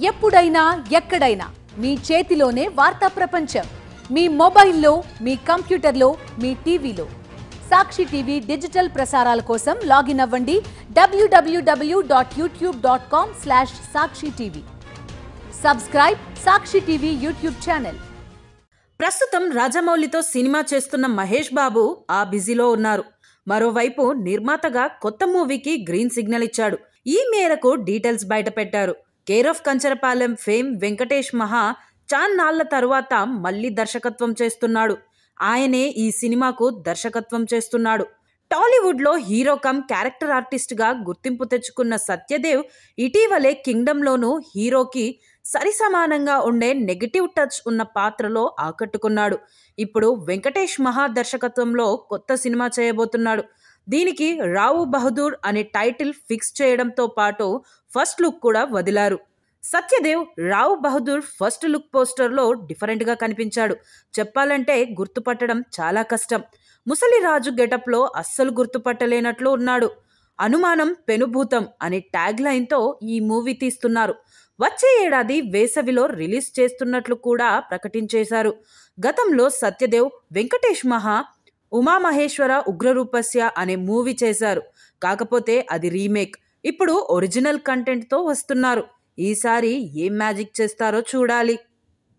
ఎప్పుడైనా ఎక్కడైనా మీ చేతిలోనే వార్తా ప్రపంచం. మీ మొబైల్లో, మీ కంప్యూటర్లో, మీ టీవీలో. సాక్షి టీవీ డిజిటల్ ప్రసారాల కోసం లాగిన్ అవ్వండి www.youtube.com/sakshi-tv. సబ్స్క్రైబ్ సాక్షి టీవీ యూట్యూబ్ ఛానల్. ప్రస్తుతం రాజమౌళితో సినిమా చేస్తున్న మహేష్ బాబు ఆ బిజీలో ఉన్నారు. మరోవైపు నిర్మాతగా కొత్త మూవీకి గ్రీన్ సిగ్నల్ ఇచ్చాడు. ఈ మేరకు డీటెయిల్స్ బయటపెట్టారు. Care of Kancharapalem fame Venkatesh Maha చాన్నాళ్ల తరువాత మళ్లీ దర్శకత్వం చేస్తున్నాడు. ఆయనే ఈ సినిమాకు దర్శకత్వం చేస్తున్నాడు. టాలీవుడ్ లో హీరో కమ్ క్యారెక్టర్ ఆర్టిస్ట్ గా గుర్తింపు తెచ్చుకున్న సత్యదేవ్ ఇటీవలే కింగ్డమ్ లోనూ హీరోకి సరిసమానంగా ఉండే నెగటివ్ టచ్ ఉన్న పాత్రలో ఆకట్టుకున్నాడు. ఇప్పుడు వెంకటేష్ మహా దర్శకత్వంలో కొత్త సినిమా చేయబోతున్నాడు. దీనికి రావు బహదూర్ అనే టైటిల్ ఫిక్స్ చేయడంతో పాటు ఫస్ట్ లుక్ కూడా వదిలారు. సత్యదేవ్ రావు బహదూర్ ఫస్ట్ లుక్ పోస్టర్లో డిఫరెంట్గా కనిపించాడు. చెప్పాలంటే గుర్తుపట్టడం చాలా కష్టం. ముసలిరాజు గెటప్లో అస్సలు గుర్తుపట్టలేనట్లు ఉన్నాడు. అనుమానం పెనుభూతం అనే ట్యాగ్ లైన్తో ఈ మూవీ తీస్తున్నారు. వచ్చే ఏడాది వేసవిలో రిలీజ్ చేస్తున్నట్లు కూడా ప్రకటించేశారు. గతంలో సత్యదేవ్ వెంకటేష్ మహా ఉమామహేశ్వర ఉగ్రరూపస్య అనే మూవీ చేశారు. కాకపోతే అది రీమేక్. ఇప్పుడు ఒరిజినల్ కంటెంట్తో వస్తున్నారు. ఈసారి ఏం మ్యాజిక్ చేస్తారో చూడాలి.